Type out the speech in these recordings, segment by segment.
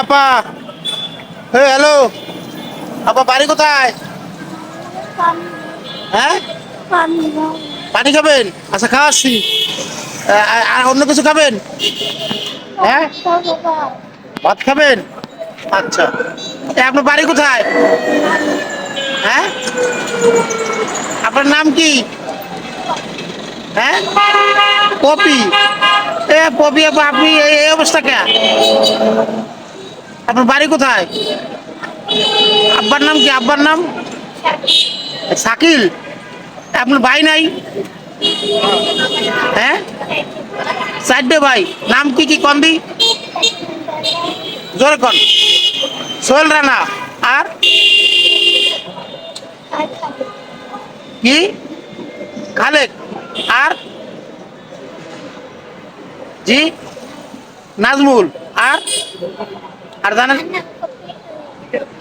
আপা, হ্যালো আপা, বাড়ি কোথায়? হ্যাঁ, পানি খাবেন? আচ্ছা, খাওয়াচ্ছি। আর অন্য কিছু খাবেন? হ্যাঁ, ভাত খাবেন? আচ্ছা, আপনার বাড়ি কোথায়? হ্যাঁ, আপনার নাম কি? হ্যাঁ, পপি। পপি আপা, আপনি এই অবস্থা কে? আপনার বাড়ি কোথায়? আব্বার নাম কি? আব্বার নাম শাকিল। আপনার ভাই নাই? হ্যাঁ, চারটে ভাই। নাম কি কি কন্দি? জোরে কন। সোহেল রানা। আর কি? খালেক। আর জি, নাজমুল। আর আর জানেন?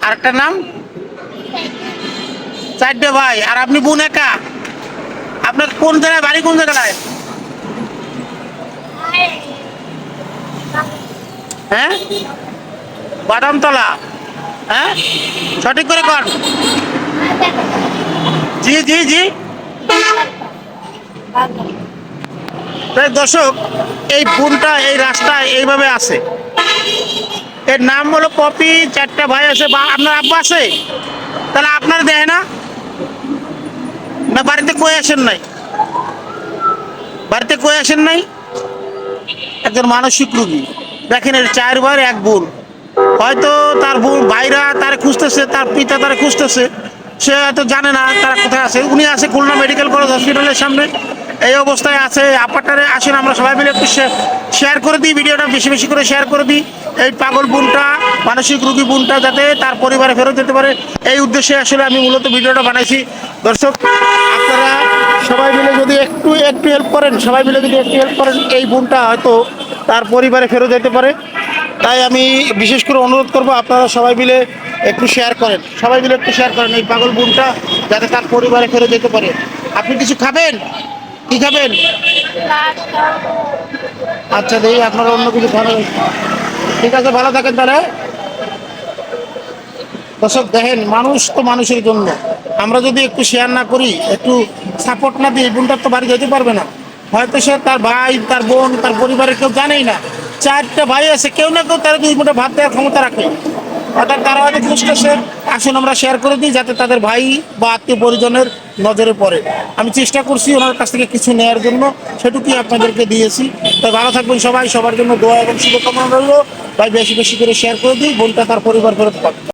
আরেকটা নাম? চারটে ভাই আর আপনি বোন একা? আপনার কোন জায়গায় বাড়ি, কোন জায়গায়? হ্যাঁ, বাদামতলা। হ্যাঁ, সঠিক করে কর। জি জি জি। তাই দর্শক, এই বোনটা এই রাস্তায় এইভাবে আছে। এর নাম হলো পপি। চারটা ভাই আছে। বা আপনার আব্বা আছে? তাহলে আপনার দেয় না? না বাড়িতে কই আসেন নাই? বাড়িতে কই আসেন নাই? একজন মানসিক রোগী। দেখেন, এর চার ভাইয়ের এক বোন। হয়তো তার বোন ভাইরা তারা খুঁজতেছে, তার পিতা তারা খুঁজতেছে। সে হয়তো জানে না তারা কোথায় আছে। উনি আছে খুলনা মেডিকেল কলেজ হসপিটালের সামনে। এই অবস্থায় আছে। আপাটারে আসেন আমরা সবাই মিলে একটু শেয়ার করে দিই, ভিডিওটা বেশি বেশি করে শেয়ার করে দিই। এই পাগল বোনটা, মানসিক রোগী বোনটা যাতে তার পরিবারে ফেরত যেতে পারে, এই উদ্দেশ্যে আসলে আমি মূলত ভিডিওটা বানাইছি। দর্শক, আপনারা সবাই মিলে যদি একটু একটু হেল্প করেন, সবাই মিলে যদি একটু হেল্প করেন, এই বোনটা হয়তো তার পরিবারে ফেরত যেতে পারে। তাই আমি বিশেষ করে অনুরোধ করব, আপনারা সবাই মিলে একটু শেয়ার করেন, সবাই মিলে একটু শেয়ার করেন এই পাগল বোনটা যাতে তার পরিবারে ফেরত যেতে পারে। আপনি কিছু খাবেন? কি খাবেন? আচ্ছা, দেখি আপনারা অন্য কিছু খাবেন। ঠিক আছে, ভালো থাকেন তাহলে। দর্শক দেখেন, মানুষ তো মানুষের জন্য। আমরা যদি একটু শেয়ার না করি, একটু সাপোর্ট না দিই, বোনটার তো বাড়ি যেতে পারবে না। হয়তো সে তার ভাই, তার বোন, তার পরিবারের কেউ জানেই না। চারটা ভাই আছে, কেউ না কেউ তারা দুই মুঠো ভাত দেওয়ার ক্ষমতা রাখে। অর্থাৎ তারা হয়তো খুঁজতেছে। আসুন আমরা শেয়ার করে দিই যাতে তাদের ভাই বা আত্মীয় পরিজনের নজরে পড়ে। আমি চেষ্টা করছি ওনার কাছ থেকে কিছু নেওয়ার জন্য, সেটুকুই আপনাদেরকে দিয়েছি। তাই ভালো থাকবেন সবাই, সবার জন্য দোয়া এবং শুভকামনা রইল। ভাই বেশি বেশি করে শেয়ার করে দিই, বোনটা তার পরিবার ফেরত পাবে।